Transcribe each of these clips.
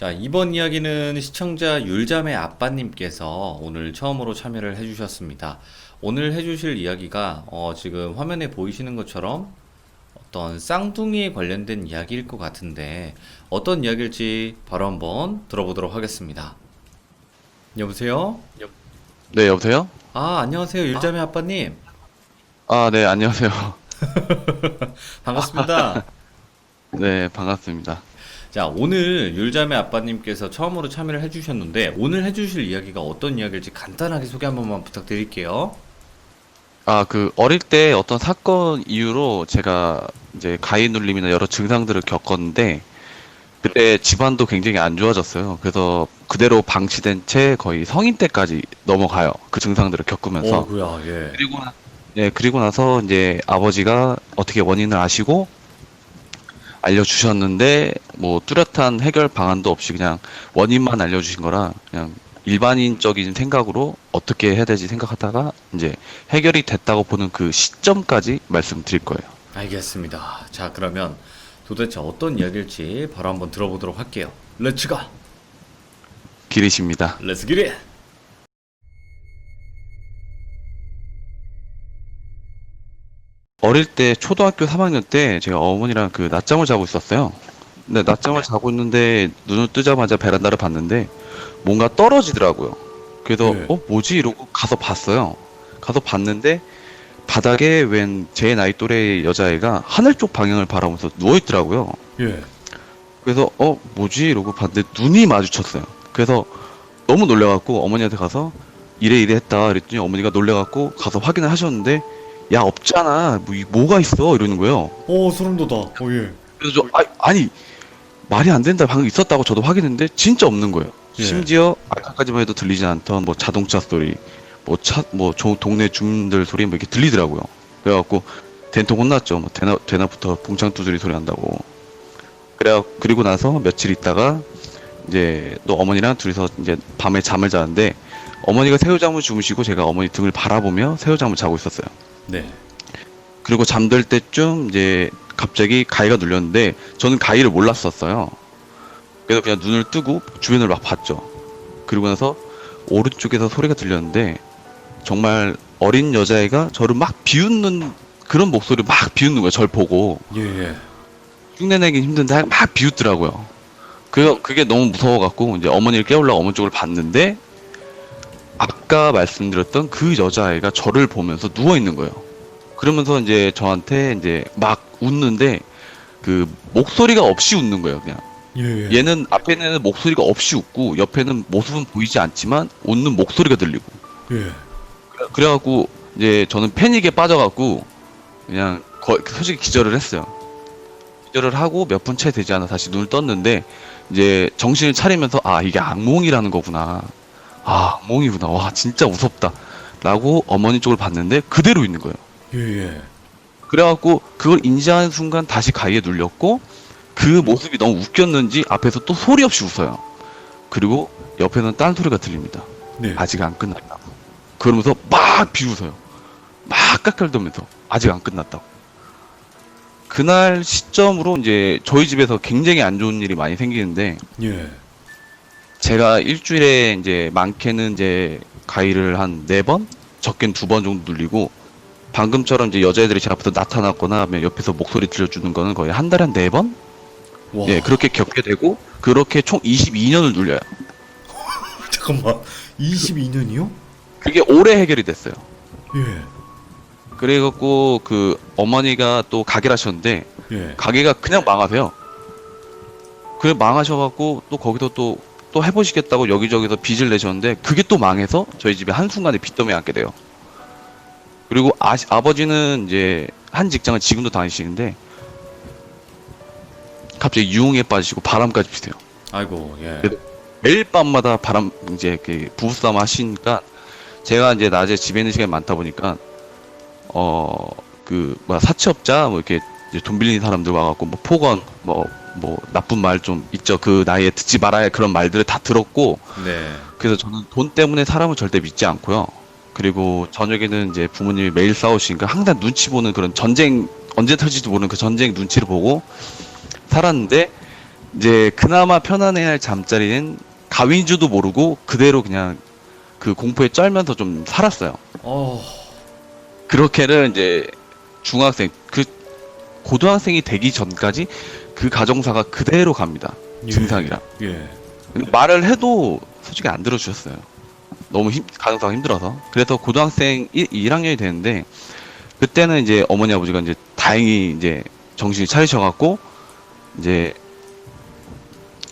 자, 이번 이야기는 시청자 율잠의 아빠님께서 오늘 처음으로 참여를 해주셨습니다. 오늘 해주실 이야기가 지금 화면에 보이시는 것처럼 어떤 쌍둥이에 관련된 이야기일 것 같은데 어떤 이야기일지 바로 한번 들어보도록 하겠습니다. 여보세요? 네, 여보세요? 아, 안녕하세요. 율잠의 아빠님. 아, 네, 안녕하세요. 반갑습니다. 네, 반갑습니다. 자, 오늘 율잠의 아빠님께서 처음으로 참여를 해주셨는데 오늘 해주실 이야기가 어떤 이야기일지 간단하게 소개 한 번만 부탁드릴게요. 어릴 때 어떤 사건 이후로 제가 이제 가위 눌림이나 여러 증상들을 겪었는데, 그때 집안도 굉장히 안 좋아졌어요. 그래서 그대로 방치된 채 거의 성인 때까지 넘어가요. 그 증상들을 겪으면서. 어구야, 예. 그리고 나서 이제 아버지가 어떻게 원인을 아시고 알려주셨는데, 뭐 뚜렷한 해결 방안도 없이 그냥 원인만 알려주신 거라 그냥 일반인적인 생각으로 어떻게 해야 되지 생각하다가 이제 해결이 됐다고 보는 그 시점까지 말씀드릴 거예요. 알겠습니다. 자, 그러면 도대체 어떤 이야기일지 바로 한번 들어보도록 할게요. 렛츠 고! 기리십니다. 렛츠 기릿! 어릴 때 초등학교 3학년 때 제가 어머니랑 그 낮잠을 자고 있었어요. 근데 낮잠을 자고 있는데 눈을 뜨자마자 베란다를 봤는데 뭔가 떨어지더라고요. 그래서 예. 뭐지? 이러고 가서 봤어요. 가서 봤는데 바닥에 웬 제 나이 또래 여자애가 하늘 쪽 방향을 바라보면서 누워 있더라고요. 예. 그래서 뭐지? 이러고 봤는데 눈이 마주쳤어요. 그래서 너무 놀래갖고 어머니한테 가서 이래 이래 했다 그랬더니 어머니가 놀래갖고 가서 확인을 하셨는데 야 없잖아 뭐가 있어 이러는 거예요. 소름 돋아. 예. 그래서 아니 말이 안 된다 방금 있었다고 저도 확인했는데 진짜 없는 거예요. 예. 심지어 아까까지만 해도 들리지 않던 뭐 자동차 소리 동네 주민들 소리 뭐 이렇게 들리더라고요. 그래갖고 된통 혼났죠. 뭐 대낮부터 봉창 두드리 소리 난다고. 그리고 나서 며칠 있다가 이제 또 어머니랑 둘이서 이제 밤에 잠을 자는데 어머니가 새우잠을 주무시고 제가 어머니 등을 바라보며 새우잠을 자고 있었어요. 네. 그리고 잠들 때쯤 이제 갑자기 가위가 눌렸는데 저는 가위를 몰랐었어요. 그래서 그냥 눈을 뜨고 주변을 막 봤죠. 그리고 나서 오른쪽에서 소리가 들렸는데 정말 어린 여자애가 저를 막 비웃는 그런 목소리를 막 비웃는 거예요. 절 보고. 예, 예. 흉내내긴 힘든데 막 비웃더라고요. 그게 너무 무서워갖고 이제 어머니를 깨우려고 어머니 쪽을 봤는데 아까 말씀드렸던 그 여자애가 저를 보면서 누워 있는 거예요. 그러면서 이제 저한테 이제 막 웃는데 그 목소리가 없이 웃는 거예요, 그냥. 예, 예. 얘는 앞에는 목소리가 없이 웃고 옆에는 모습은 보이지 않지만 웃는 목소리가 들리고. 예. 그래갖고 이제 저는 패닉에 빠져갖고 그냥 솔직히 기절을 했어요. 기절을 하고 몇 분 채 되지 않아 다시 눈을 떴는데 이제 정신을 차리면서 이게 악몽이라는 거구나. 악몽이구나. 와 진짜 무섭다. 라고 어머니 쪽을 봤는데 그대로 있는 거예요. 예, 예. 그래갖고 그걸 인지하는 순간 다시 가위에 눌렸고 그 모습이 너무 웃겼는지 앞에서 또 소리 없이 웃어요. 그리고 옆에는 딴 소리가 들립니다. 네. 아직 안 끝났다고. 그러면서 막 비웃어요. 막 깔깔대면서 아직 안 끝났다고. 그날 시점으로 이제 저희 집에서 굉장히 안 좋은 일이 많이 생기는데 예. 제가 일주일에 이제 많게는 이제 가위를 한 4번, 적게는 2번 정도 눌리고 방금처럼 이제 여자애들이 제 앞에서 나타났거나 하면 옆에서 목소리 들려주는 거는 거의 한 달에 한 4번? 와. 예, 그렇게 겪게 되고 그렇게 총 22년을 눌려요. 잠깐만. 22년이요? 그게 올해 해결이 됐어요. 예. 그래갖고 그 어머니가 또 가게를 하셨는데 예. 가게가 그냥 망하세요. 그래 망하셔갖고 또 거기서 또 해보시겠다고 여기저기서 빚을 내셨는데 그게 또 망해서 저희 집에 한순간에 빚더미에 앉게 돼요. 그리고 아버지는 이제 한 직장을 지금도 다니시는데 갑자기 유흥에 빠지시고 바람까지 피세요. 아이고, 예. 그래도 매일 밤마다 이제 부부싸움 하시니까 제가 이제 낮에 집에 있는 시간이 많다 보니까 사채업자 이렇게 이제 돈 빌리는 사람들 와갖고 폭언 나쁜 말 좀 있죠. 그 나이에 듣지 말아야 그런 말들을 다 들었고 네. 그래서 저는 돈 때문에 사람을 절대 믿지 않고요. 그리고 저녁에는 이제 부모님이 매일 싸우시니까 항상 눈치 보는 그런 전쟁 언제 터질지 모르는 그 전쟁 눈치를 보고 살았는데 이제 그나마 편안해야 할 잠자리는 가위인지도 모르고 그대로 그냥 그 공포에 쩔면서 좀 살았어요. 어, 그렇게는 이제 중학생, 그 고등학생이 되기 전까지 그 가정사가 그대로 갑니다. 예. 증상이랑. 예. 근데 말을 해도 솔직히 안 들어주셨어요. 너무 가정사가 힘들어서. 그래서 고등학생 1학년이 되는데 그때는 이제 어머니 아버지가 이제 다행히 이제 정신이 차리셔갖고 이제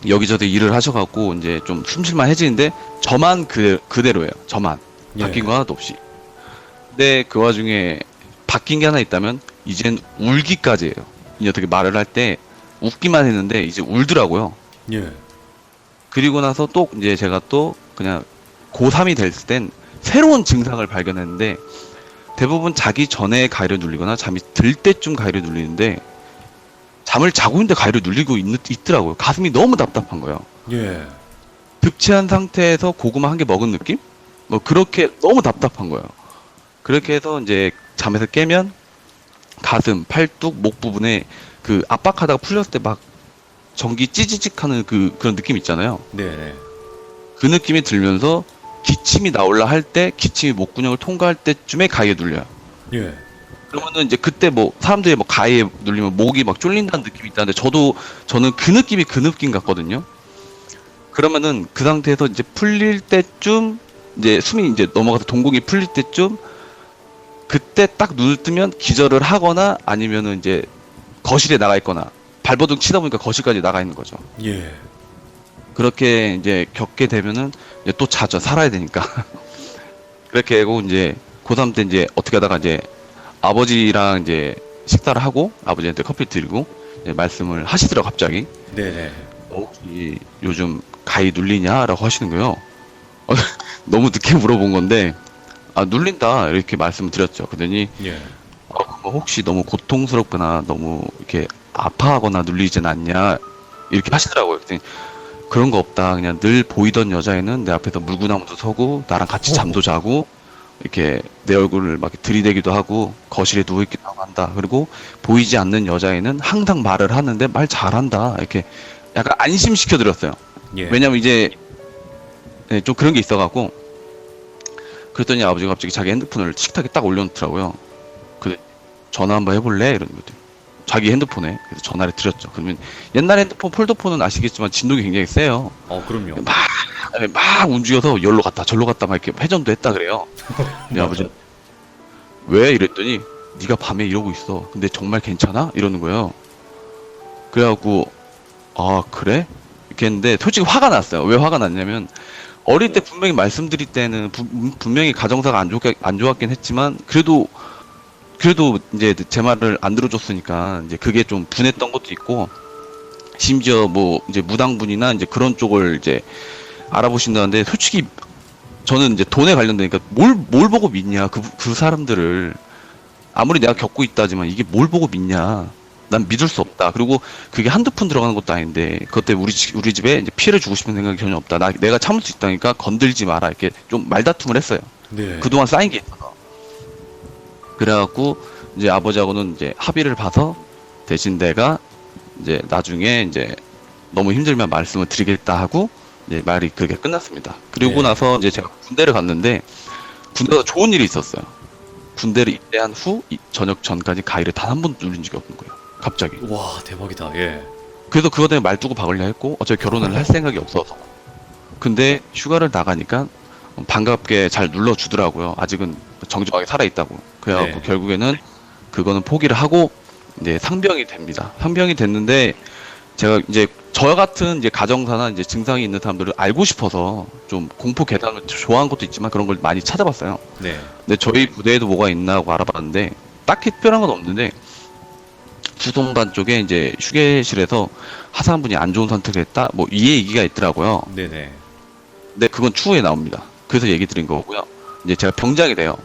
여기저기 일을 하셔갖고 이제 좀 숨쉴만 해지는데 저만 그대로예요. 저만. 예. 바뀐 거 하나도 없이. 근데 그 와중에 바뀐 게 하나 있다면 이젠 울기까지예요. 이 어떻게 말을 할 때 웃기만 했는데 이제 울더라고요. 예. 그리고 나서 또 이제 제가 또 그냥 고3이 됐을 땐 새로운 증상을 발견했는데 대부분 자기 전에 가위를 눌리거나 잠이 들 때쯤 가위를 눌리는데 잠을 자고 있는데 가위를 눌리고 있더라고요. 가슴이 너무 답답한 거예요. 예. 득취한 상태에서 고구마 한 개 먹은 느낌? 뭐 그렇게 너무 답답한 거예요. 그렇게 해서 이제 잠에서 깨면 가슴, 팔뚝, 목 부분에 그 압박하다가 풀렸을 때 막 전기 찌지직 하는 그런 느낌 있잖아요. 네네. 그 느낌이 들면서 기침이 나올라 할 때, 기침이 목구멍을 통과할 때쯤에 가위에 눌려요. 예. 그러면은 이제 그때 뭐 사람들이 뭐 가위에 눌리면 목이 막 쫄린다는 느낌이 있다는데 저는 그 느낌이 그 느낌 같거든요. 그러면은 그 상태에서 이제 풀릴 때쯤 이제 숨이 이제 넘어가서 동공이 풀릴 때쯤 그때 딱 눈을 뜨면 기절을 하거나 아니면은 이제 거실에 나가 있거나 발버둥 치다 보니까 거실까지 나가 있는 거죠. 예. 그렇게 이제 겪게 되면은 이제 또 자죠. 살아야 되니까. 그렇게 하고 이제 고3 때 이제 어떻게 하다가 이제 아버지랑 이제 식사를 하고 아버지한테 커피 드리고 이제 말씀을 하시더라고 갑자기. 네네. 혹시 요즘 가위 눌리냐라고 하시는 거예요. 너무 늦게 물어본 건데 아 눌린다 이렇게 말씀을 드렸죠. 그러더니 예. 그거 혹시 너무 고통스럽거나 너무 이렇게 아파하거나 눌리진 않냐 이렇게 하시더라고요. 그랬더니 그런 거 없다. 그냥 늘 보이던 여자애는 내 앞에서 물구나무도 서고 나랑 같이 잠도 자고 이렇게 내 얼굴을 막 들이대기도 하고 거실에 누워있기도 하고 한다. 그리고 보이지 않는 여자애는 항상 말을 하는데 말 잘한다. 이렇게 약간 안심시켜 드렸어요. 예. 왜냐면 이제 네, 좀 그런 게 있어갖고 그랬더니 아버지가 갑자기 자기 핸드폰을 식탁에 딱 올려놓더라고요. 그 전화 한번 해볼래? 이러는 거죠. 자기 핸드폰에 그래서 전화를 드렸죠. 그러면 옛날 핸드폰 폴더폰은 아시겠지만 진동이 굉장히 세요. 그럼요. 막 움직여서 열로 갔다 절로 갔다 막 이렇게 회전도 했다 그래요. 근데 아버지 왜 이랬더니 네가 밤에 이러고 있어. 근데 정말 괜찮아? 이러는 거예요. 그래갖고 아 그래? 이렇게 했는데 솔직히 화가 났어요. 왜 화가 났냐면 어릴 때 분명히 말씀드릴 때는 분명히 가정사가 안 좋았긴 했지만 그래도 이제 제 말을 안 들어줬으니까 이제 그게 좀 분했던 것도 있고 심지어 뭐 이제 무당분이나 이제 그런 쪽을 이제 알아보신다는데 솔직히 저는 이제 돈에 관련되니까 뭘 보고 믿냐 그 사람들을 아무리 내가 겪고 있다지만 이게 뭘 보고 믿냐 난 믿을 수 없다. 그리고 그게 한두 푼 들어가는 것도 아닌데 그것 때문에 우리 집에 이제 피해를 주고 싶은 생각이 전혀 없다. 내가 참을 수 있다니까 건들지 마라 이렇게 좀 말다툼을 했어요. 네. 그동안 쌓인 게 있어서. 그래갖고 이제 아버지하고는 이제 합의를 봐서 대신 내가 이제 나중에 이제 너무 힘들면 말씀을 드리겠다 하고 이제 말이 그렇게 끝났습니다. 그리고 네. 나서 이제 제가 군대를 갔는데 군대에서 좋은 일이 있었어요. 군대를 입대한 후 저녁 전까지 가위를 단 한 번도 눌린 적이 없는 거예요. 갑자기. 와, 대박이다. 예. 그래서 그것 때문에 말 두고 박을려 했고 어차피 결혼을 할 생각이 없어서. 근데 휴가를 나가니까 반갑게 잘 눌러주더라고요. 아직은 정정하게 살아있다고. 그래갖고 네. 결국에는 그거는 포기를 하고 이제 상병이 됩니다. 상병이 됐는데 제가 이제 저 같은 이제 가정사나 이제 증상이 있는 사람들을 알고 싶어서 좀 공포 계단을 좋아하는 것도 있지만 그런 걸 많이 찾아봤어요. 네. 근데 저희 부대에도 뭐가 있나 하고 알아봤는데 딱히 특별한 건 없는데 수송반 쪽에 이제 휴게실에서 하사한분이 안 좋은 선택을 했다 뭐 이 얘기가 있더라고요. 네네. 근데 그건 추후에 나옵니다. 그래서 얘기 드린 거고요. 이제 제가 병장이 돼요.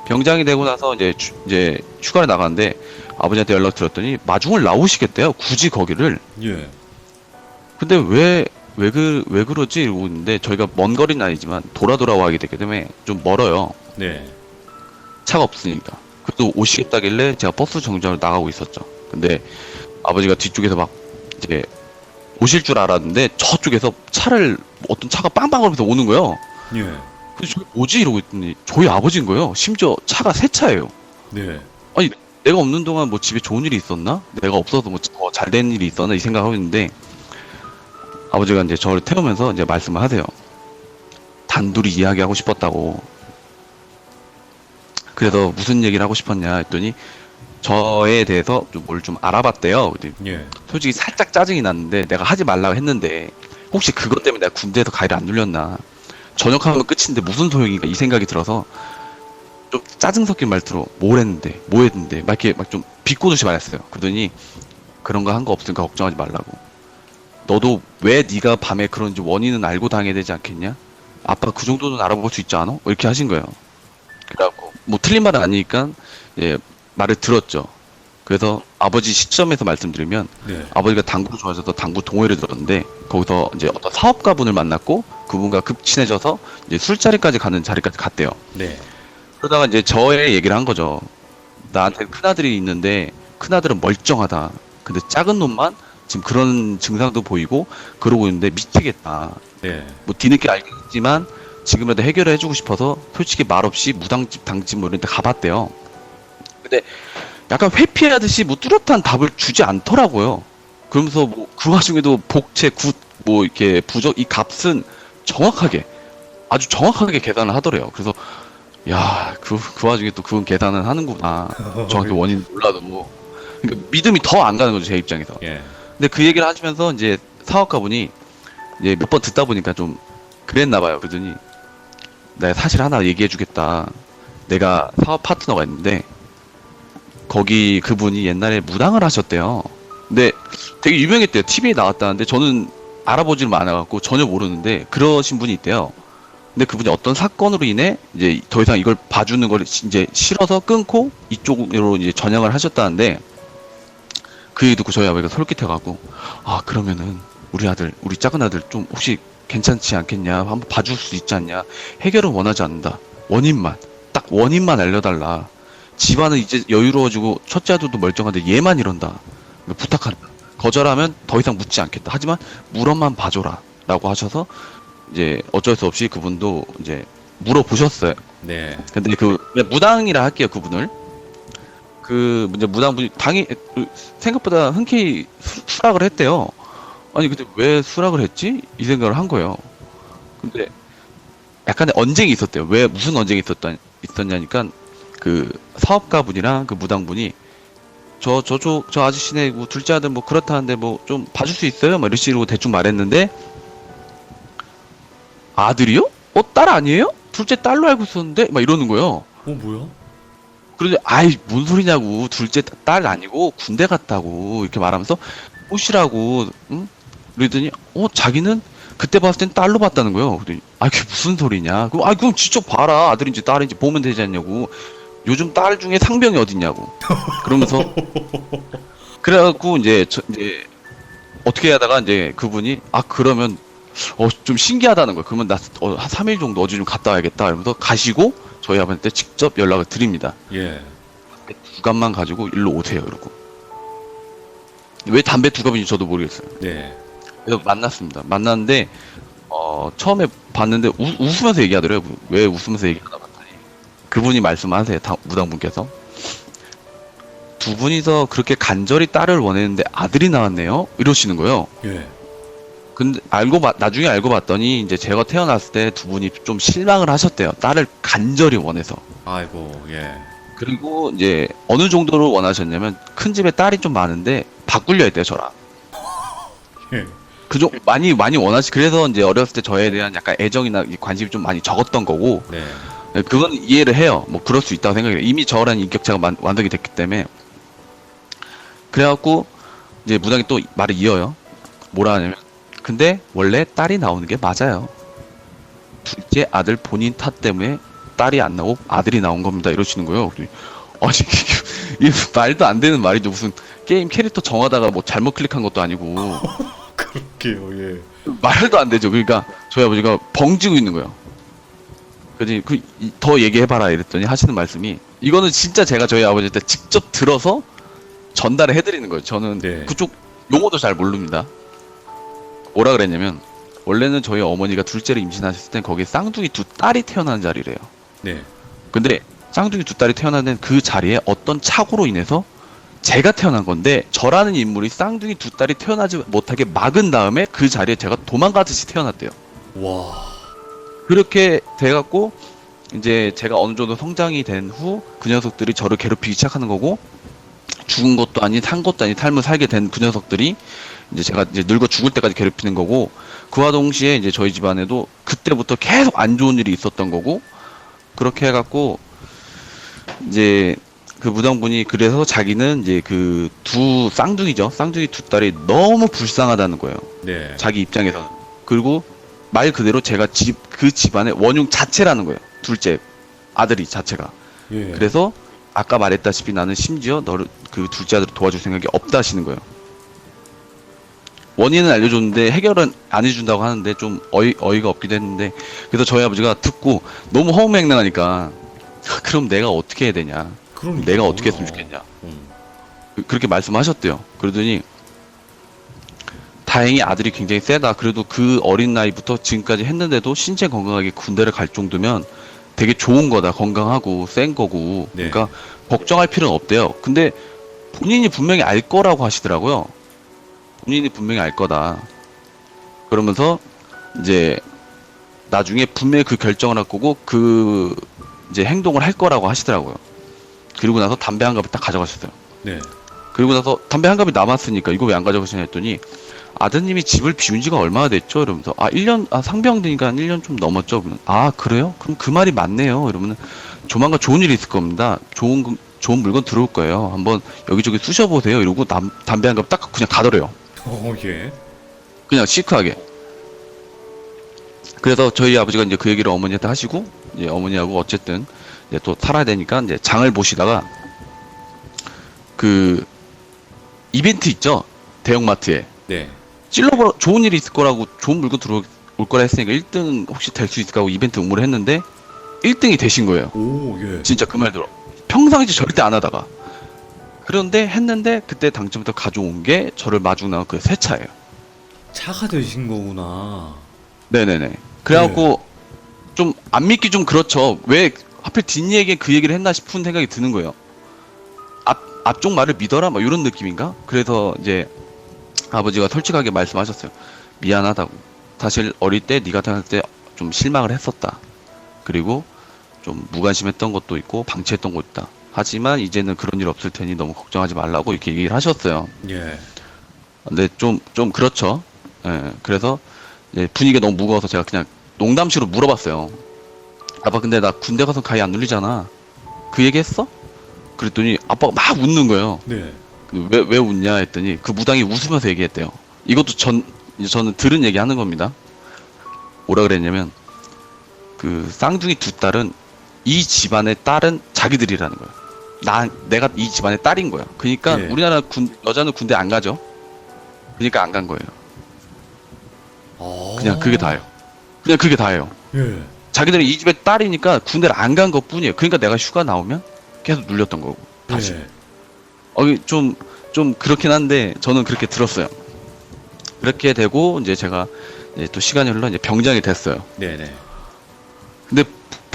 병장이 되고 나서 이제 휴가를 나가는데 아버지한테 연락 드렸더니 마중을 나오시겠대요. 굳이 거기를. 예. 근데 왜 그러지? 이러고 있는데 저희가 먼 거리는 아니지만 돌아와야 되기 때문에 좀 멀어요. 네. 차가 없으니까. 그래도 오시겠다길래 제가 버스 정류장으로 나가고 있었죠. 근데 아버지가 뒤쪽에서 막 이제 오실 줄 알았는데 저쪽에서 차를 어떤 차가 빵빵 거리면서 오는 거예요. 예. 그래서 저게 뭐지 이러고 있더니 저희 아버지인 거예요. 심지어 차가 새 차예요. 네. 아니 내가 없는 동안 뭐 집에 좋은 일이 있었나? 내가 없어서 뭐 더 잘된 일이 있었나? 이 생각하고 있는데 아버지가 이제 저를 태우면서 이제 말씀을 하세요. 단둘이 이야기하고 싶었다고. 그래서 무슨 얘기를 하고 싶었냐 했더니 저에 대해서 좀 뭘 좀 알아봤대요. 근데 예. 솔직히 살짝 짜증이 났는데 내가 하지 말라고 했는데 혹시 그것 때문에 내가 군대에서 가위를 안 눌렸나? 전역하면 끝인데 무슨 소용인가 이 생각이 들어서 좀 짜증 섞인 말투로 뭘 했는데 뭐 했는데 막 이렇게 막 좀 비꼬듯이 말했어요. 그러더니 그런 거 한 거 없으니까 걱정하지 말라고. 너도 왜 네가 밤에 그런지 원인은 알고 당해야 되지 않겠냐? 아빠 그 정도는 알아볼 수 있지 않아? 이렇게 하신 거예요. 그래갖고 뭐 틀린 말은 아니니까 예, 말을 들었죠. 그래서 아버지 시점에서 말씀드리면 네. 아버지가 당구를 좋아하셔서 당구 동호회를 들었는데 거기서 이제 어떤 사업가분을 만났고 그분과 급 친해져서 이제 술자리까지 가는 자리까지 갔대요. 네. 그러다가 이제 저의 얘기를 한 거죠. 나한테 큰아들이 있는데 큰아들은 멀쩡하다. 근데 작은 놈만 지금 그런 증상도 보이고 그러고 있는데 미치겠다. 네. 뭐 뒤늦게 알겠지만 지금이라도 해결을 해주고 싶어서 솔직히 말없이 무당집 당집 뭐 이런 데 가봤대요. 근데 약간 회피하듯이 뭐 뚜렷한 답을 주지 않더라고요. 그러면서 뭐 그 와중에도 복채 굿 뭐 이렇게 부적 이 값은 정확하게 아주 정확하게 계산을 하더래요. 그래서 야 그 와중에 또 그건 계산을 하는구나. 정확히 원인 몰라도 뭐 그러니까 믿음이 더 안 가는 거죠 제 입장에서. 예. 근데 그 얘기를 하시면서 이제 사업가분이 이제 몇 번 듣다 보니까 좀 그랬나 봐요. 그러더니 내가 사실 하나 얘기해 주겠다. 내가 사업 파트너가 있는데 거기 그분이 옛날에 무당을 하셨대요. 근데 되게 유명했대요. TV에 나왔다는데 저는 알아보지를 않아갖고 전혀 모르는데 그러신 분이 있대요. 근데 그분이 어떤 사건으로 인해 이제 더 이상 이걸 봐주는 걸 이제 싫어서 끊고 이쪽으로 이제 전향을 하셨다는데 그 얘기 듣고 저희 아버지가 솔깃해가고 아 그러면은 우리 작은 아들 좀 혹시 괜찮지 않겠냐 한번 봐줄 수 있지 않냐 해결은 원하지 않는다 원인만 딱 원인만 알려달라 집안은 이제 여유로워지고 첫째 아들도 멀쩡한데 얘만 이런다 부탁한다 거절하면 더 이상 묻지 않겠다 하지만 물어만 봐줘라 라고 하셔서 이제 어쩔 수 없이 그분도 이제 물어보셨어요. 네. 근데 그냥 무당이라 할게요 그분을 그 이제 무당분이 생각보다 흔쾌히 수락을 했대요. 아니 근데 왜 수락을 했지? 이 생각을 한 거예요. 근데 약간의 언쟁이 있었대요. 왜 무슨 언쟁이 있었냐니까 그 사업가분이랑 그 무당분이 저 아저씨네 뭐 둘째 아들 뭐 그렇다는데 뭐 좀 봐줄 수 있어요? 막 이런 식으로 대충 말했는데 아들이요? 딸 아니에요? 둘째 딸로 알고 있었는데 막 이러는 거예요. 뭐야? 그런데 아이 뭔 소리냐고 둘째 딸 아니고 군대 갔다고 이렇게 말하면서 꽃이라고 응? 그러더니 자기는 그때 봤을 땐 딸로 봤다는 거예요. 그랬더니 그게 무슨 소리냐? 그럼 직접 봐라 아들인지 딸인지 보면 되지 않냐고. 요즘 딸 중에 상병이 어딨냐고. 그러면서 그래갖고 이제 어떻게 하다가 이제 그분이 그러면 좀 신기하다는 거예요. 그러면 나 한 3일 정도 어디 좀 갔다 와야겠다 이러면서 가시고 저희 아버지한테 직접 연락을 드립니다. 예. 두갑만 가지고 일로 오세요 이러고. 왜 담배 두갑인지 저도 모르겠어요. 네. 그래서 만났습니다. 만났는데 처음에 봤는데 웃으면서 얘기하더래요. 왜 웃으면서 얘기하나 봤더니 그분이 말씀하세요. 무당분께서 두 분이서 그렇게 간절히 딸을 원했는데 아들이 나왔네요. 이러시는 거예요. 예. 근데 나중에 알고 봤더니 이제 제가 태어났을 때 두 분이 좀 실망을 하셨대요. 딸을 간절히 원해서. 아이고, 예. 그리고 이제 어느 정도로 원하셨냐면 큰 집에 딸이 좀 많은데 바꾸려 했대요 저랑. 예. 많이 그래서 이제 어렸을 때 저에 대한 약간 애정이나 관심이 좀 많이 적었던 거고. 네. 그건 이해를 해요. 뭐 그럴 수 있다고 생각해요. 이미 저랑 인격체가 완성이 됐기 때문에. 그래갖고 이제 무당이 또 말을 이어요. 뭐라 하냐면 근데 원래 딸이 나오는 게 맞아요. 둘째 아들 본인 탓 때문에 딸이 안 나오고 아들이 나온 겁니다. 이러시는 거예요. 아니 이 말도 안 되는 말이죠. 무슨 게임 캐릭터 정하다가 뭐 잘못 클릭한 것도 아니고 그럴게요, 예. 말도 안 되죠. 그러니까 저희 아버지가 벙지고 있는 거예요. 그래서 더 얘기해봐라 이랬더니 하시는 말씀이 이거는 진짜 제가 저희 아버지한테 직접 들어서 전달을 해드리는 거예요. 저는 네. 그쪽 용어도 잘 모릅니다. 뭐라 그랬냐면 원래는 저희 어머니가 둘째를 임신하셨을 땐 거기에 쌍둥이 두 딸이 태어나는 자리래요. 네. 근데 쌍둥이 두 딸이 태어나는 그 자리에 어떤 착오로 인해서 제가 태어난 건데 저라는 인물이 쌍둥이 두 딸이 태어나지 못하게 막은 다음에 그 자리에 제가 도망가듯이 태어났대요. 와. 그렇게 돼갖고 이제 제가 어느 정도 성장이 된 후 그 녀석들이 저를 괴롭히기 시작하는 거고 죽은 것도 아닌 산 것도 아닌 삶을 살게 된 그 녀석들이 이제 제가 이제 늙어 죽을 때까지 괴롭히는 거고 그와 동시에 이제 저희 집안에도 그때부터 계속 안 좋은 일이 있었던 거고 그렇게 해갖고 이제 그 무당분이 그래서 자기는 이제 그 두 쌍둥이죠. 쌍둥이 두 딸이 너무 불쌍하다는 거예요. 네. 자기 입장에서는. 그리고 말 그대로 제가 그 집안의 원흉 자체라는 거예요. 둘째 아들이 자체가. 예. 그래서 아까 말했다시피 나는 심지어 너를 그 둘째 아들을 도와줄 생각이 없다 하시는 거예요. 원인은 알려줬는데 해결은 안 해준다고 하는데 좀 어이가 없기도 했는데 그래서 저희 아버지가 듣고 너무 허무맹랑하니까 그럼 내가 어떻게 해야 되냐. 그럼 내가 어떻게 했으면 좋겠냐. 그렇게 말씀하셨대요. 그러더니 다행히 아들이 굉장히 세다. 그래도 그 어린 나이부터 지금까지 했는데도 신체 건강하게 군대를 갈 정도면 되게 좋은 거다. 건강하고 센 거고. 네. 그러니까 걱정할 필요는 없대요. 근데 본인이 분명히 알 거라고 하시더라고요. 본인이 분명히 알 거다. 그러면서 이제 나중에 분명히 그 결정을 할 거고 그 이제 행동을 할 거라고 하시더라고요. 그리고 나서 담배 한 갑을 딱 가져가셨어요. 네. 그리고 나서 담배 한 갑이 남았으니까 이거 왜 안 가져가시냐 했더니 아드님이 집을 비운 지가 얼마나 됐죠? 이러면서 1년 상병되니까 한 1년 좀 넘었죠. 그러면 그래요? 그럼 그 말이 맞네요. 이러면 조만간 좋은 일이 있을 겁니다. 좋은 물건 들어올 거예요. 한번 여기저기 쑤셔보세요. 이러고 담배 한 갑 딱 그냥 가더래요. 예. 그냥 시크하게. 그래서 저희 아버지가 이제 그 얘기를 어머니한테 하시고 이제 어머니하고 어쨌든 이제 또 살아야 되니까 이제 장을 보시다가 그 이벤트 있죠? 대형마트에 네. 찔러보라 좋은 일이 있을 거라고 좋은 물건 들어올 거라 했으니까 1등 혹시 될 수 있을까 하고 이벤트 응모를 했는데 1등이 되신 거예요. 오, 예. 진짜 그 말대로. 평상시 절대 안 하다가. 그런데 했는데 그때 당첨부터 가져온 게 저를 마중 나온 그 새 차예요. 차가 되신 거구나. 네네네. 그래갖고 좀 안 믿기 좀 그렇죠. 왜 하필 뒷얘기에 그 얘기를 했나 싶은 생각이 드는 거예요. 앞쪽 말을 믿어라? 막 이런 느낌인가? 그래서 이제 아버지가 솔직하게 말씀하셨어요. 미안하다고. 사실 어릴 때 네가 태어날 때 좀 실망을 했었다. 그리고 좀 무관심했던 것도 있고 방치했던 것도 있다. 하지만 이제는 그런 일 없을 테니 너무 걱정하지 말라고 이렇게 얘기를 하셨어요. 예. 근데 좀 그렇죠. 예. 그래서 이제 분위기가 너무 무거워서 제가 그냥 농담식으로 물어봤어요. 아빠 근데 나 군대 가서 가위 안 눌리잖아. 그 얘기 했어? 그랬더니 아빠가 막 웃는 거예요. 네. 왜 웃냐 했더니 그 무당이 웃으면서 얘기했대요. 이것도 저는 들은 얘기 하는 겁니다. 뭐라 그랬냐면 그 쌍둥이 두 딸은 이 집안의 딸은 자기들이라는 거예요. 내가 이 집안의 딸인 거야. 그러니까 네. 우리나라 여자는 군대 안 가죠. 그러니까 안 간 거예요. 그냥 그게 다예요. 그냥 그게 다예요. 예. 자기들이 이 집의 딸이니까 군대를 안 간 것 뿐이에요. 그러니까 내가 휴가 나오면 계속 눌렸던 거고 다시. 예. 좀 그렇긴 한데 저는 그렇게 들었어요. 그렇게 되고 이제 제가 이제 또 시간이 흘러 이제 병장이 됐어요. 네네. 근데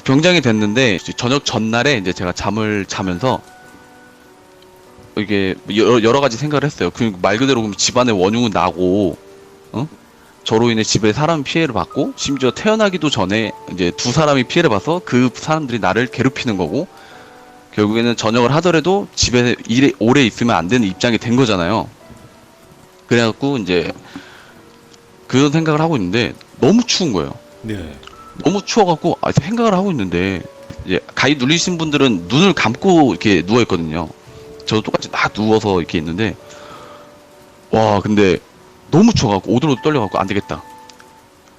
병장이 됐는데 이제 저녁 전날에 이제 제가 잠을 자면서 이게 여러 가지 생각을 했어요. 그 말 그대로 그럼 집안의 원흉은 나고, 저로 인해 집에 사람 피해를 받고 심지어 태어나기도 전에 이제 두 사람이 피해를 봐서 그 사람들이 나를 괴롭히는 거고 결국에는 전역을 하더라도 집에 오래 있으면 안 되는 입장이 된 거잖아요. 그래갖고 이제 그런 생각을 하고 있는데 너무 추운 거예요. 네. 너무 추워갖고 생각을 하고 있는데 이제 가위 눌리신 분들은 눈을 감고 이렇게 누워 있거든요. 저도 똑같이 막 누워서 이렇게 있는데 와 근데 너무 추워갖고 오들오들 떨려갖고 안 되겠다.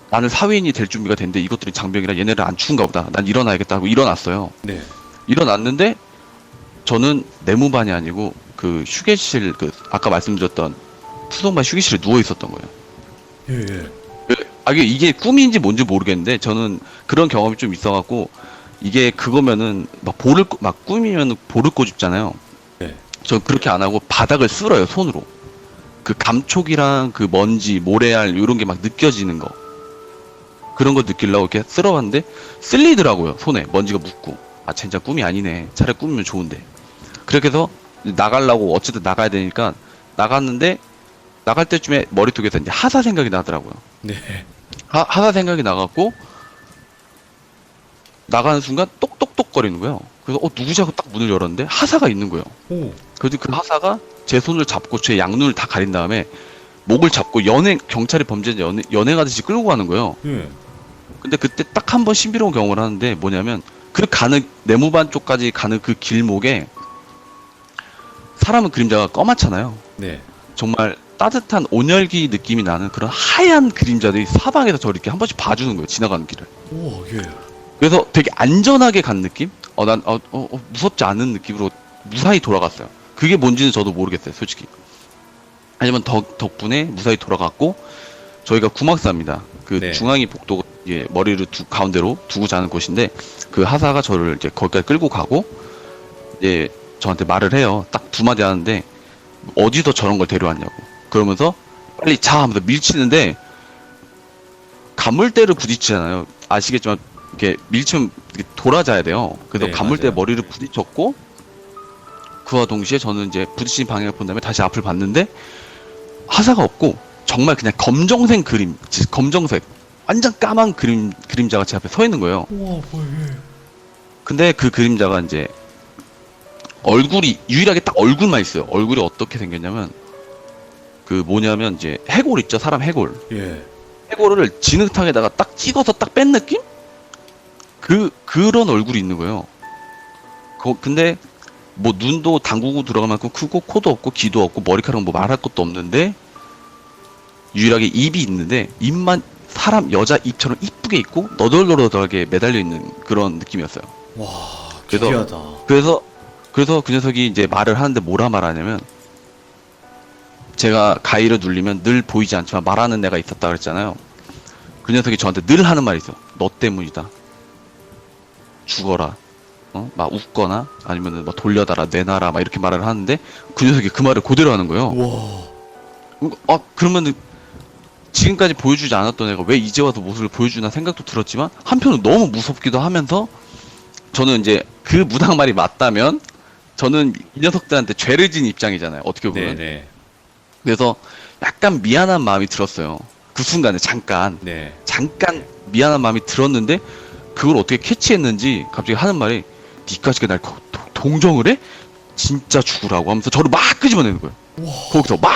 나는 사회인이 될 준비가 됐는데 이것들이 장병이라 얘네를 안 추운가 보다. 난 일어나야겠다 하고 일어났어요. 네. 일어났는데 저는 내무반이 아니고 그 휴게실 그 아까 말씀드렸던 푸송반 휴게실에 누워 있었던 거예요. 예. 이게 꿈인지 뭔지 모르겠는데 저는 그런 경험이 좀 있어갖고 이게 그거면은 막 꿈이면 볼을 꼬집잖아요. 네. 저 그렇게 안 하고 바닥을 쓸어요 손으로. 그 감촉이랑 그 먼지, 모래알 이런 게 막 느껴지는 거. 그런 걸 느끼려고 이렇게 쓸어봤는데 쓸리더라고요. 손에 먼지가 묻고. 아 진짜 꿈이 아니네. 차라리 꿈이면 좋은데. 그렇게 해서 나가려고 어쨌든 나가야 되니까 나갔는데 나갈 때쯤에 머릿속에서 이제 하사 생각이 나더라고요. 네. 하사 생각이 나갖고 나가는 순간 똑똑똑거리는 거예요. 그래서 누구지 하고 딱 문을 열었는데 하사가 있는 거예요. 오. 그래서 그 하사가 제 손을 잡고 제 양눈을 다 가린 다음에 목을 잡고 경찰이 범죄자 연행하듯이 끌고 가는 거예요. 예. 근데 그때 딱 한 번 신비로운 경험을 하는데 뭐냐면 그 가는 네모반 쪽까지 가는 그 길목에 사람은 그림자가 검맣잖아요. 네. 정말 따뜻한 온열기 느낌이 나는 그런 하얀 그림자들이 사방에서 저를 이렇게 한 번씩 봐주는 거예요. 지나가는 길을. 오, 예. 그래서 되게 안전하게 간 느낌? 무섭지 않은 느낌으로 무사히 돌아갔어요. 그게 뭔지는 저도 모르겠어요, 솔직히. 하지만 덕분에 무사히 돌아갔고, 저희가 구막사입니다. 그 네. 중앙이 복도, 예, 머리를 가운데로 두고 자는 곳인데, 그 하사가 저를 이제 거기까지 끌고 가고, 이제 저한테 말을 해요. 딱 두 마디 하는데, 어디서 저런 걸 데려왔냐고. 그러면서, 빨리 자! 하면서 밀치는데, 가물대를 부딪히잖아요. 아시겠지만, 이렇게 밀치면 이렇게 돌아자야 돼요. 그래서 네, 가물대 맞아요. 머리를 부딪혔고, 그와 동시에 저는 이제 부딪힌 방향을 본 다음에 다시 앞을 봤는데, 하사가 없고, 정말 그냥 검정색 그림, 진짜 검정색, 완전 까만 그림자가 제 앞에 서 있는 거예요. 우와, 뭐야, 예. 근데 그 그림자가 이제, 얼굴이, 유일하게 딱 얼굴만 있어요. 얼굴이 어떻게 생겼냐면, 그 뭐냐면 이제, 해골 있죠? 사람 해골. 예. 해골을 진흙탕에다가 딱 찍어서 딱 뺀 느낌? 그런 얼굴이 있는 거예요. 근데, 뭐, 눈도 담그고 들어갈 만큼 크고, 코도 없고, 귀도 없고, 머리카락은 뭐 말할 것도 없는데, 유일하게 입이 있는데, 입만 사람, 여자 입처럼 이쁘게 있고, 너덜너덜하게 매달려 있는 그런 느낌이었어요. 와, 그래서- 기괴하다. 그래서 그 녀석이 이제 말을 하는데 뭐라 말하냐면, 제가 가위를 눌리면 늘 보이지 않지만 말하는 애가 있었다 그랬잖아요. 그 녀석이 저한테 늘 하는 말이 있어. 너 때문이다. 죽어라. 막 웃거나 아니면은 뭐 돌려달라, 내놔라, 막 이렇게 말을 하는데 그 녀석이 그 말을 그대로 하는 거예요. 와. 그러면은 지금까지 보여주지 않았던 애가 왜 이제 와서 모습을 보여주나 생각도 들었지만 한편은 너무 무섭기도 하면서 저는 이제 그 무당 말이 맞다면 저는 이 녀석들한테 죄를 진 입장이잖아요. 어떻게 보면. 네네. 그래서 약간 미안한 마음이 들었어요. 그 순간에 잠깐 네. 미안한 마음이 들었는데 그걸 어떻게 캐치했는지 갑자기 하는 말이 니까지가 날 동정을 해? 진짜 죽으라고 하면서 저를 막 끄집어내는 거예요. 거기서 막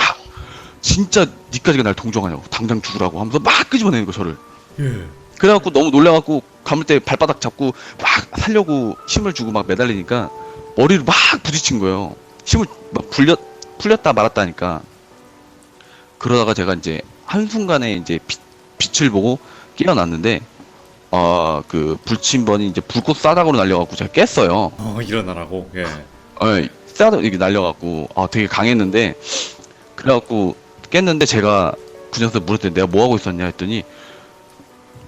진짜 니까지가 날 동정하냐고 당장 죽으라고 하면서 막 끄집어내는 거예요. 저를. 예. 그래갖고 너무 놀라갖고 가물대 발바닥 잡고 막 살려고 힘을 주고 막 매달리니까 머리를 막 부딪힌 거예요. 힘을 막 풀렸다 말았다니까. 그러다가 제가 이제 한순간에 이제 빛을 보고 깨어났는데 그 불침번이 이제 불꽃 싸닥으로 날려갖고 제가 깼어요. 일어나라고. 예. 싸닥 이렇게 날려갖고 되게 강했는데 그래갖고 깼는데 제가 그 녀석 물었더니 내가 뭐 하고 있었냐 했더니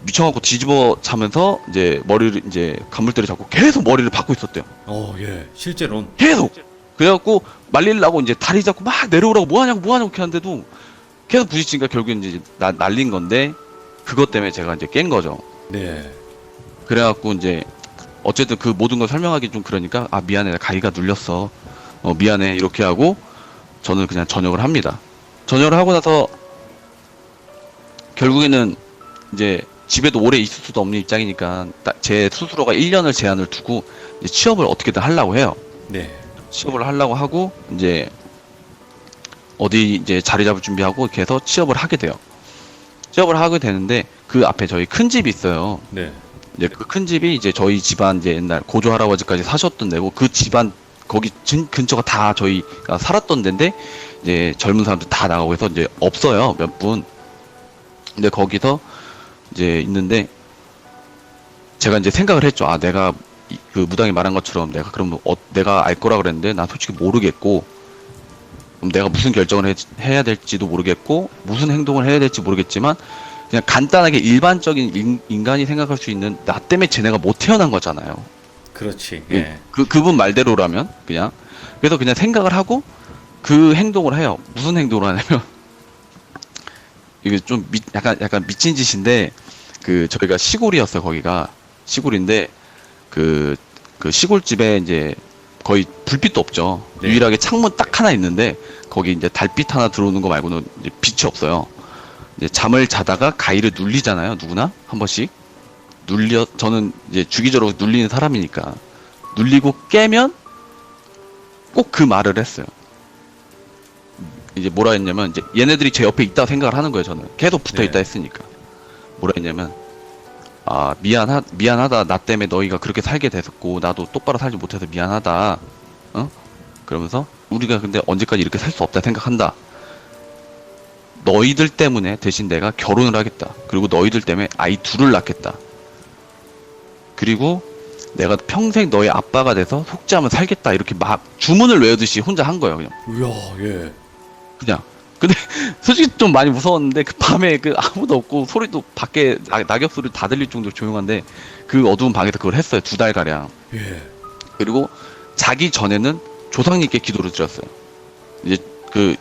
미쳐갖고 뒤집어 자면서 이제 머리를 이제 간물대를 잡고 계속 머리를 박고 있었대요. 예. 실제론. 계속. 그래갖고 말리려고 이제 다리 잡고 막 내려오라고 뭐하냐고 이렇게 하는데도 계속 부딪히니까 결국엔 이제 날린 건데 그것 때문에 제가 이제 깬 거죠. 네. 그래갖고 이제 어쨌든 그 모든 걸 설명하기 좀 그러니까 미안해 나 가위가 눌렸어. 미안해 이렇게 하고 저는 그냥 전역을 합니다. 전역을 하고 나서 결국에는 이제 집에도 오래 있을 수도 없는 입장이니까 제 스스로가 1년을 제한을 두고 이제 취업을 어떻게든 하려고 해요. 네. 취업을 하려고 하고 이제 어디 이제 자리 잡을 준비하고 이렇게 해서 취업을 하게 돼요. 취업을 하게 되는데 그 앞에 저희 큰 집이 있어요. 네. 이제 그 큰 집이 이제 저희 집안 이제 옛날 고조 할아버지까지 사셨던 데고 그 집안 거기 근처가 다 저희가 살았던 데인데 이제 젊은 사람들 다 나가고 해서 이제 없어요 몇 분. 근데 거기서 이제 있는데 제가 이제 생각을 했죠. 내가 그 무당이 말한 것처럼 내가 그럼 내가 알 거라 그랬는데 난 솔직히 모르겠고 그럼 내가 무슨 결정을 해야 될지도 모르겠고 무슨 행동을 해야 될지 모르겠지만 그냥 간단하게 일반적인 인간이 생각할 수 있는 나 때문에 쟤네가 못 태어난 거잖아요. 그렇지. 예. 그분 말대로라면 그냥 그래서 그냥 생각을 하고 그 행동을 해요. 무슨 행동을 하냐면 이게 좀 약간 미친 짓인데, 저희가 시골이었어요, 거기가. 시골인데, 그 시골집에 이제 거의 불빛도 없죠. 네. 유일하게 창문 딱 하나 있는데, 거기 이제 달빛 하나 들어오는 거 말고는 이제 빛이 없어요. 이제 잠을 자다가 가위를 눌리잖아요, 누구나? 한 번씩. 저는 이제 주기적으로 눌리는 사람이니까. 눌리고 깨면 꼭 그 말을 했어요. 이제 뭐라 했냐면, 이제 얘네들이 제 옆에 있다고 생각을 하는 거예요, 저는. 계속 붙어 있다 네. 했으니까. 뭐라 했냐면, 아, 미안하다. 나 때문에 너희가 그렇게 살게 됐었고, 나도 똑바로 살지 못해서 미안하다. 어? 그러면서, 우리가 근데 언제까지 이렇게 살 수 없다 생각한다. 너희들 때문에 대신 내가 결혼을 하겠다. 그리고 너희들 때문에 아이 둘을 낳겠다. 그리고 내가 평생 너의 아빠가 돼서 속죄하면 살겠다. 이렇게 막 주문을 외우듯이 혼자 한 거예요, 그냥. 이야, 예. 그냥. 근데 솔직히 좀 많이 무서웠는데 그 밤에 아무도 없고 소리도 밖에 낙엽 소리 다 들릴 정도로 조용한데 그 어두운 방에서 그걸 했어요. 2달가량. 예. 그리고 자기 전에는 조상님께 기도를 드렸어요. 이제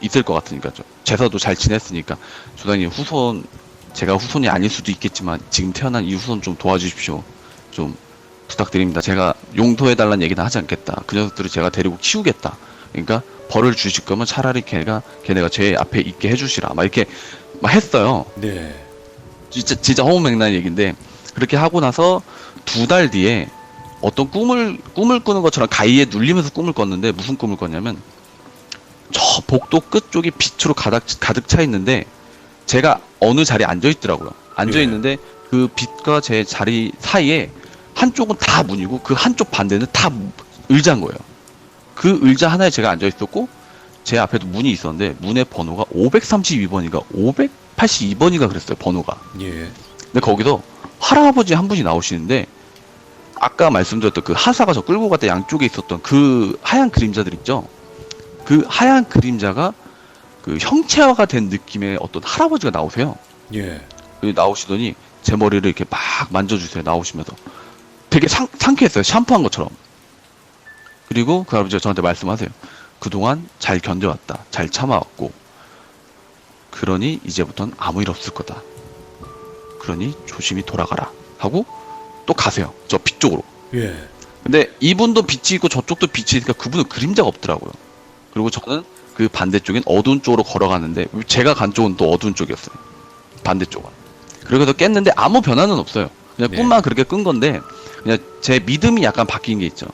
있을 것 같으니까 제사도 잘 지냈으니까 조상님 제가 후손이 아닐 수도 있겠지만 지금 태어난 이 후손 좀 도와주십시오. 좀 부탁드립니다. 제가 용서해달라는 얘기는 하지 않겠다. 그 녀석들을 제가 데리고 키우겠다. 그러니까 벌을 주실 거면 차라리 걔네가 제 앞에 있게 해주시라. 막 이렇게 막 했어요. 네. 진짜 허무맹랑한 얘기인데 그렇게 하고 나서 2달 뒤에 어떤 꿈을 꾸는 것처럼 가위에 눌리면서 꿈을 꿨는데 무슨 꿈을 꿨냐면 저 복도 끝쪽이 빛으로 가득 차 있는데 제가 어느 자리에 앉아 있더라고요. 앉아 있는데 그 빛과 제 자리 사이에 한쪽은 다 문이고 그 한쪽 반대는 다 의자인 거예요. 그 의자 하나에 제가 앉아 있었고 제 앞에도 문이 있었는데 문의 번호가 532번인가 582번인가 그랬어요. 번호가. 예. 근데 거기서 할아버지 한 분이 나오시는데 아까 말씀드렸던 그 하사가 저 끌고 갔다 양쪽에 있었던 그 하얀 그림자들 있죠. 그 하얀 그림자가 그 형체화가 된 느낌의 어떤 할아버지가 나오세요. 예. 나오시더니 제 머리를 이렇게 막 만져주세요. 나오시면서 되게 상쾌했어요. 샴푸한 것처럼. 그리고 그 할아버지가 저한테 말씀하세요. 그동안 잘 견뎌왔다. 잘 참아왔고 그러니 이제부턴 아무 일 없을 거다. 그러니 조심히 돌아가라 하고 또 가세요. 저 빛 쪽으로. 예. 근데 이분도 빛이 있고 저쪽도 빛이 있으니까 그분은 그림자가 없더라고요. 그리고 저는 그 반대쪽인 어두운 쪽으로 걸어가는데 제가 간 쪽은 또 어두운 쪽이었어요. 반대쪽은. 그래서 깼는데 아무 변화는 없어요. 그냥 네. 꿈만 그렇게 꾼 건데 그냥 제 믿음이 약간 바뀐 게 있죠.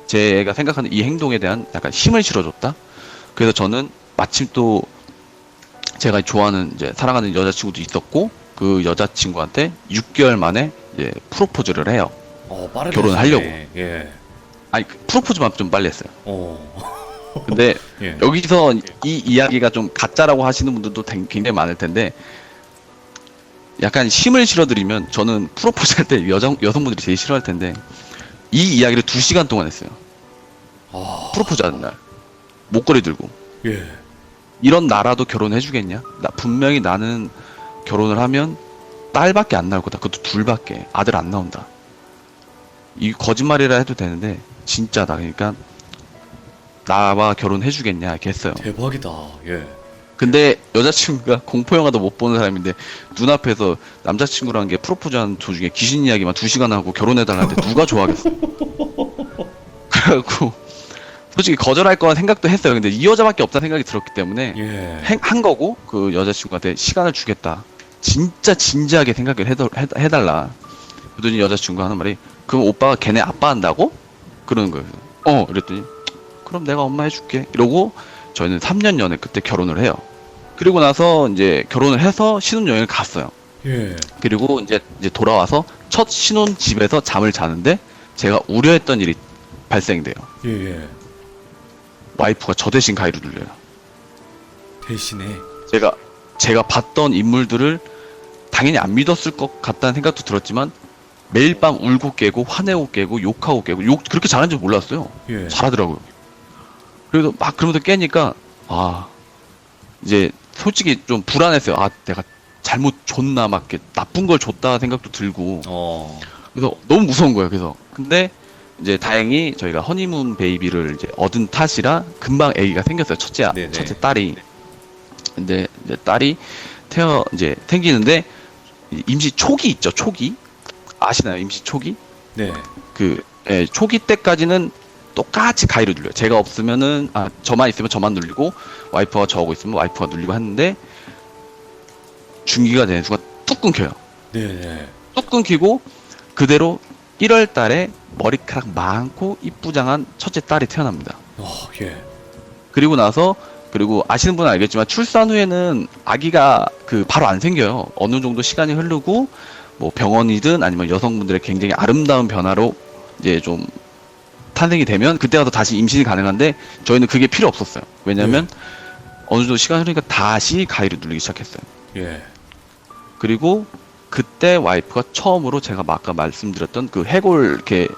제가 생각하는 이 행동에 대한 약간 힘을 실어줬다. 그래서 저는 마침 또 제가 좋아하는 이제 사랑하는 여자친구도 있었고 그 여자친구한테 6개월 만에 이제 프로포즈를 해요. 빠르게 결혼을 하시네. 하려고. 예. 아니 프로포즈만 좀 빨리 했어요. 근데 예. 여기서 이 이야기가 좀 가짜라고 하시는 분들도 굉장히 많을 텐데 약간 힘을 실어드리면 저는 프로포즈 할 때 여성분들이 제일 싫어할 텐데 이 이야기를 2시간 동안 했어요. 프로포즈 하는 날 목걸이 들고 예. 이런 나라도 결혼해주겠냐? 분명히 나는 결혼을 하면 딸밖에 안 나올 거다. 그것도 둘밖에 아들 안 나온다. 이 거짓말이라 해도 되는데 진짜다. 그러니까 나와 결혼해주겠냐 이렇게 했어요. 대박이다. 예. 근데 여자친구가 공포영화도 못 보는 사람인데 눈앞에서 남자친구랑 게 프로포즈하는 도중에 귀신 이야기만 2시간 하고 결혼해달라는데 누가 좋아하겠어. 그래갖고 솔직히 거절할 거란 생각도 했어요. 근데 이 여자밖에 없다는 생각이 들었기 때문에 예. 한 거고 그 여자친구한테 시간을 주겠다. 진짜 진지하게 생각을 해달라. 그러더니 여자친구가 하는 말이 그럼 오빠가 걔네 아빠 한다고? 그러는 거예요. 그랬더니 그럼 내가 엄마 해줄게. 이러고 저희는 3년 연애 그때 결혼을 해요. 그리고 나서 이제 결혼을 해서 신혼여행을 갔어요. 예. 그리고 이제 돌아와서 첫 신혼집에서 잠을 자는데 제가 우려했던 일이 발생돼요. 예. 와이프가 저 대신 가위를 눌려요. 대신에. 제가 봤던 인물들을 당연히 안 믿었을 것 같다는 생각도 들었지만 매일 밤 울고 깨고 화내고 깨고 욕하고 깨고 욕 그렇게 잘하는 줄 몰랐어요. 예. 잘하더라고요. 그래서 막 그러면서 깨니까 이제 솔직히 좀 불안했어요. 내가 잘못 줬나 막 이렇게 나쁜 걸 줬다 생각도 들고 그래서 너무 무서운 거예요. 그래서 근데 이제 다행히 저희가 허니문 베이비를 이제 얻은 탓이라 금방 아기가 생겼어요. 첫째 네네. 딸이. 근데 이제 딸이 이제 생기는데 임시 초기 있죠, 초기. 아시나요, 임시 초기? 네. 초기 때까지는 똑같이 가위를 눌려요. 제가 없으면은, 저만 있으면 저만 눌리고, 와이프가 저하고 있으면 와이프가 눌리고 하는데, 중기가 되는 순간 뚝 끊겨요. 네. 뚝 끊기고, 그대로 1월 달에 머리카락 많고 이쁘장한 첫째 딸이 태어납니다. 예. 그리고 아시는 분은 알겠지만, 출산 후에는 아기가 바로 안 생겨요. 어느 정도 시간이 흐르고, 뭐 병원이든 아니면 여성분들의 굉장히 아름다운 변화로 이제 좀 탄생이 되면 그때 가서 다시 임신이 가능한데 저희는 그게 필요 없었어요. 왜냐면 어느 정도 시간이 흐르니까 다시 가위를 눌리기 시작했어요. 예. 그리고 그때 와이프가 처음으로 제가 아까 말씀드렸던 해골 이렇게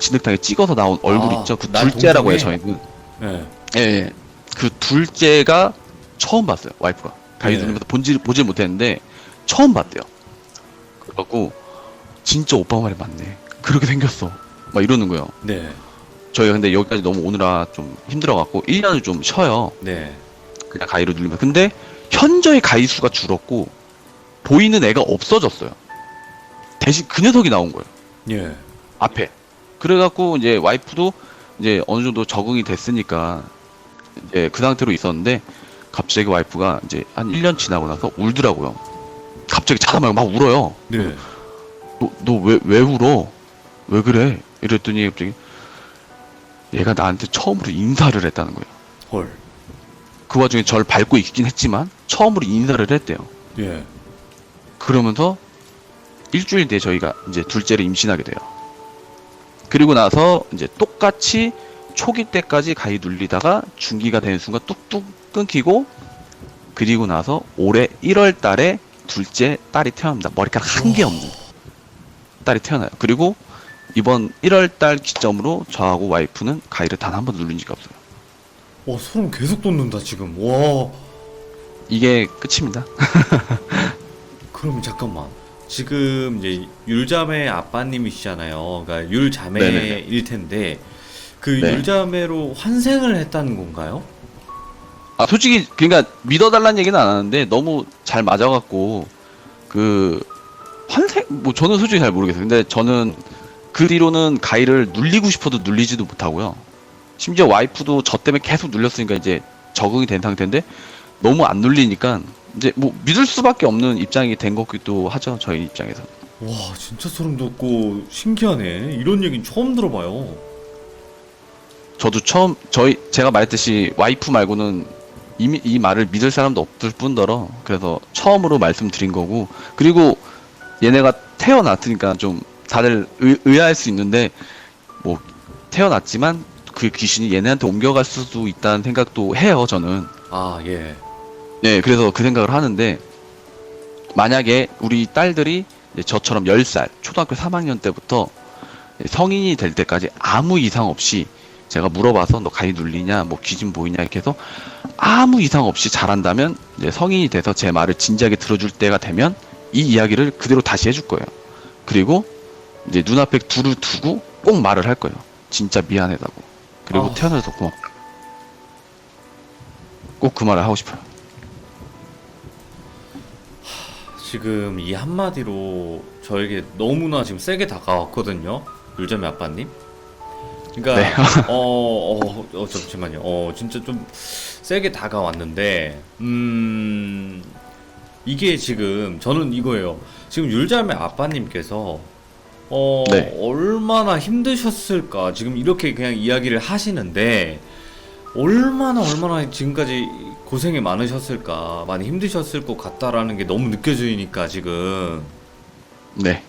진흙탕에 찍어서 나온 얼굴 있죠. 그 날 둘째라고 해요, 동생이? 저희는. 예. 예. 그 둘째가 처음 봤어요, 와이프가. 가위 예. 누르면서 보질 못했는데 처음 봤대요. 그래갖고 진짜 오빠 말이 맞네. 그렇게 생겼어. 막 이러는 거예요. 네. 저희가 근데 여기까지 너무 오느라 좀 힘들어갖고 1년을 좀 쉬어요. 네. 그냥 가위로 눌리면. 근데 현저히 가위 수가 줄었고 보이는 애가 없어졌어요. 대신 그 녀석이 나온 거예요. 예. 앞에. 그래갖고 이제 와이프도 이제 어느 정도 적응이 됐으니까 이제 그 상태로 있었는데 갑자기 와이프가 이제 한 1년 지나고 나서 울더라고요. 갑자기 자다 말고 막 울어요. 네. 너 왜 울어? 왜 그래? 이랬더니 갑자기 얘가 나한테 처음으로 인사를 했다는 거예요. 헐. 그 와중에 저를 밟고 있긴 했지만 처음으로 인사를 했대요. 예. 그러면서 일주일 뒤에 저희가 이제 둘째를 임신하게 돼요. 그리고 나서 이제 똑같이 초기 때까지 가위 눌리다가 중기가 되는 순간 뚝뚝 끊기고 그리고 나서 올해 1월 달에 둘째 딸이 태어납니다. 머리카락 한 개 없는 딸이 태어나요. 그리고 이번 1월 달 기점으로 저하고 와이프는 가위를 단 한 번도 눌린 적이 없어요. 소름 계속 돋는다, 지금. 와. 이게 끝입니다. 그럼 잠깐만. 지금 이제 율자매 아빠님이시잖아요. 그러니까 율자매일 네네네. 텐데 그 네. 율자매로 환생을 했다는 건가요? 솔직히 그러니까 믿어달라는 얘기는 안 하는데 너무 잘 맞아갖고 환생 저는 솔직히 잘 모르겠어요. 근데 저는 그 뒤로는 가위를 눌리고 싶어도 눌리지도 못하고요. 심지어 와이프도 저 때문에 계속 눌렸으니까 이제 적응이 된 상태인데 너무 안 눌리니까 이제 믿을 수밖에 없는 입장이 된 거기도 하죠. 저희 입장에서. 와, 진짜 소름 돋고 신기하네. 이런 얘기는 처음 들어봐요. 저도 제가 말했듯이 와이프 말고는 이 말을 믿을 사람도 없을 뿐더러 그래서 처음으로 말씀드린 거고 그리고 얘네가 태어났으니까 좀 다들 의아할 수 있는데 태어났지만 그 귀신이 얘네한테 옮겨갈 수도 있다는 생각도 해요, 저는. 예. 네, 그래서 그 생각을 하는데 만약에 우리 딸들이 이제 저처럼 10살, 초등학교 3학년 때부터 성인이 될 때까지 아무 이상 없이 제가 물어봐서 너 가위 눌리냐, 귀신 보이냐 이렇게 해서 아무 이상 없이 잘한다면 이제 성인이 돼서 제 말을 진지하게 들어줄 때가 되면 이 이야기를 그대로 다시 해줄 거예요. 그리고 이제 눈앞에 둘을 두고 꼭 말을 할 거예요. 진짜 미안하다고. 그리고 태어나서 고맙다. 꼭 그 말을 하고 싶어요. 지금 이 한마디로 저에게 너무나 지금 세게 다가왔거든요. 율자매 아빠님. 그러니까 네. 잠시만요. 진짜 좀 세게 다가왔는데 이게 지금 저는 이거예요. 지금 율자매 아빠님께서 네. 얼마나 힘드셨을까. 지금 이렇게 그냥 이야기를 하시는데 얼마나 지금까지 고생이 많으셨을까. 많이 힘드셨을 것 같다라는 게 너무 느껴지니까 지금. 네.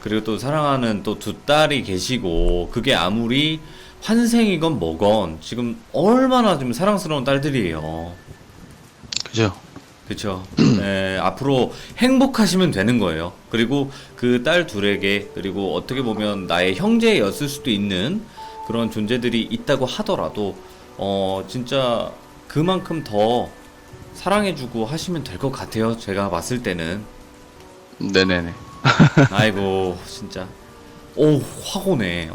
그리고 또 사랑하는 또 두 딸이 계시고 그게 아무리 환생이건 뭐건 지금 얼마나 좀 사랑스러운 딸들이에요. 그죠? 그쵸. 네, 앞으로 행복하시면 되는 거예요. 그리고 그 딸 둘에게 그리고 어떻게 보면 나의 형제였을 수도 있는 그런 존재들이 있다고 하더라도 진짜 그만큼 더 사랑해주고 하시면 될 것 같아요. 제가 봤을 때는. 네네네. 아이고 진짜. 오, 확 오네.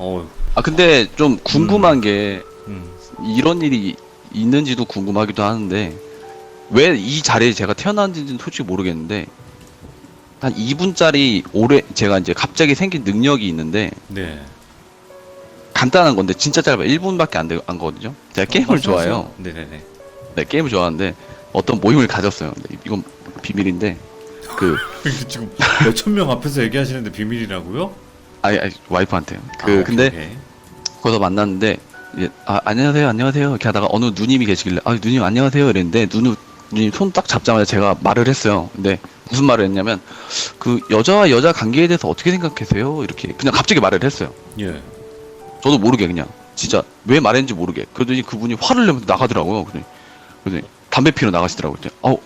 근데 좀 궁금한 게 음. 이런 일이 있는지도 궁금하기도 하는데 왜 이 자리에 제가 태어났는지는 솔직히 모르겠는데 한 2분짜리 오래 제가 이제 갑자기 생긴 능력이 있는데 네. 간단한 건데 진짜 짧아요. 1분밖에 안 거든요. 제가 게임을 말씀하세요. 좋아해요. 네네네. 네, 게임을 좋아하는데 어떤 모임을 가졌어요. 근데 이건 비밀인데 그 이게 지금 몇천 명 앞에서 얘기하시는데 비밀이라고요? 아니 와이프한테요. 오케이, 근데 오케이. 거기서 만났는데 이제 안녕하세요 안녕하세요 이렇게 하다가 어느 누님이 계시길래 누님 안녕하세요 이랬는데 누님 손 딱 잡자마자 제가 말을 했어요. 근데 무슨 말을 했냐면 그 여자와 여자 관계에 대해서 어떻게 생각하세요? 이렇게 그냥 갑자기 말을 했어요. 예. 저도 모르게 그냥 진짜 왜 말했는지 모르게 그러더니 그분이 화를 내면서 나가더라고요. 그러더니 담배 피러 나가시더라고요. 그랬더니,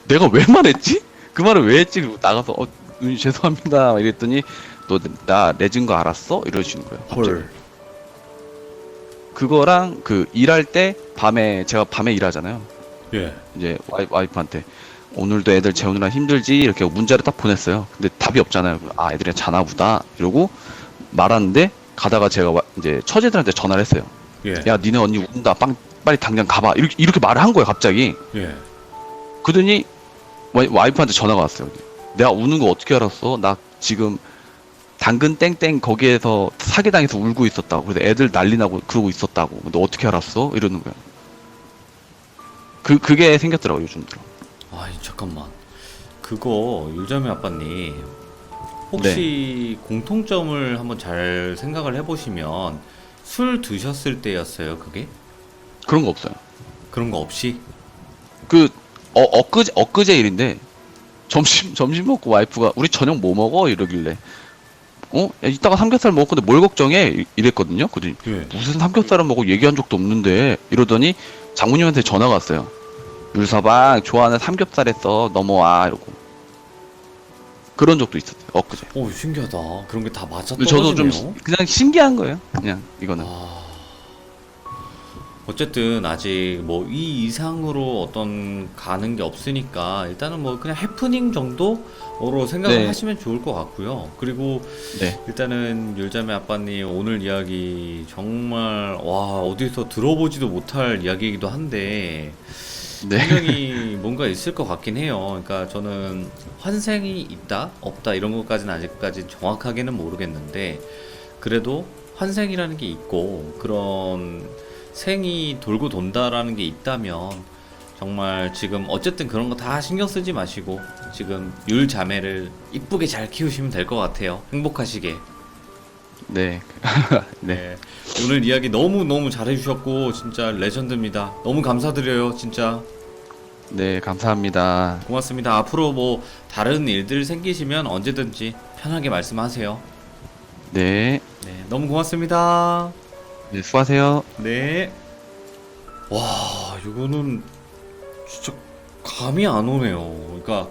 내가 왜 말했지? 그 말을 왜 했지? 그리고 나가서 누님 죄송합니다 이랬더니 너 나 내준 거 알았어? 이러시는 거예요. 갑자기. 헐. 그거랑 그 일할 때 제가 밤에 일하잖아요. 예. 이제 와이프한테 오늘도 애들 재우느라 힘들지 이렇게 문자를 딱 보냈어요. 근데 답이 없잖아요. 애들이 자나 보다 이러고 말았는데 가다가 제가 이제 처제들한테 전화를 했어요. 예. 야 니네 언니 운다 빨리 당장 가봐 이렇게 말을 한 거예요 갑자기. 예. 그러더니 와이프한테 전화가 왔어요. 내가 우는 거 어떻게 알았어? 나 지금 당근 땡땡 거기에서 사기당해서 울고 있었다고. 그래서 애들 난리 나고 그러고 있었다고. 너 어떻게 알았어? 이러는 거야. 그게 생겼더라고요, 요즘 들어. 잠깐만. 그거 율자매 아빠님 혹시 공통점을 한번 잘 생각을 해보시면 술 드셨을 때였어요, 그게? 그런 거 없어요. 그런 거 없이? 엊그제 일인데, 점심 먹고 와이프가, 우리 저녁 뭐 먹어? 이러길래, 야, 이따가 삼겹살 먹을 건데 뭘 걱정해? 이랬거든요? 그랬더니, 예. 무슨 삼겹살을 먹고 얘기한 적도 없는데, 이러더니, 장모님한테 전화가 왔어요. 율서방, 좋아하는 삼겹살 했어. 넘어와. 이러고. 그런 적도 있었어요, 엊그제. 오, 신기하다. 그런 게 다 맞아 근데 저도 좀, 떨어지네요. 그냥 신기한 거예요. 그냥, 이거는. 어쨌든 아직 뭐 이 이상으로 어떤 가는 게 없으니까 일단은 뭐 그냥 해프닝 정도로 생각을 네. 하시면 좋을 것 같고요. 그리고 네. 일단은 율자매 아빠님 오늘 이야기 정말 어디서 들어보지도 못할 이야기이기도 한데 네. 분명히 뭔가 있을 것 같긴 해요. 그러니까 저는 환생이 있다, 없다 이런 것까지는 아직까지 정확하게는 모르겠는데 그래도 환생이라는 게 있고 그런 생이 돌고 돈다라는 게 있다면 정말 지금 어쨌든 그런 거 다 신경 쓰지 마시고 지금 율 자매를 이쁘게 잘 키우시면 될 것 같아요. 행복하시게. 네. 네. 네. 오늘 이야기 너무 잘해주셨고 진짜 레전드입니다. 너무 감사드려요, 진짜. 네, 감사합니다. 고맙습니다. 앞으로 뭐 다른 일들 생기시면 언제든지 편하게 말씀하세요. 네. 네, 너무 고맙습니다. 네, 수고하세요. 네. 와, 이거는 진짜 감이 안 오네요. 그러니까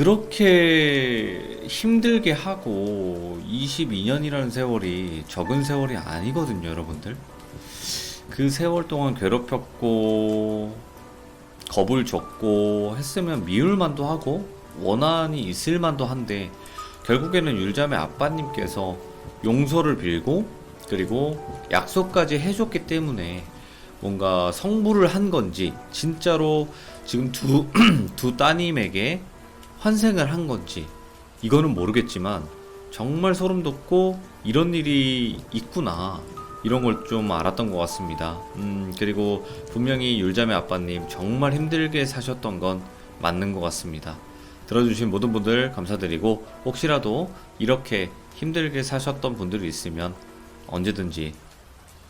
그렇게 힘들게 하고 22년이라는 세월이 적은 세월이 아니거든요, 여러분들. 그 세월 동안 괴롭혔고 겁을 줬고 했으면 미울만도 하고 원한이 있을만도 한데 결국에는 율자매 아빠님께서 용서를 빌고 그리고 약속까지 해줬기 때문에 뭔가 성불을 한 건지 진짜로 지금 두 따님에게 환생을 한 건지 이거는 모르겠지만 정말 소름 돋고 이런 일이 있구나 이런 걸 좀 알았던 것 같습니다. 그리고 분명히 율자매 아빠님 정말 힘들게 사셨던 건 맞는 것 같습니다. 들어주신 모든 분들 감사드리고 혹시라도 이렇게 힘들게 사셨던 분들이 있으면 언제든지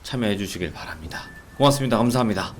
참여해 주시길 바랍니다. 고맙습니다. 감사합니다.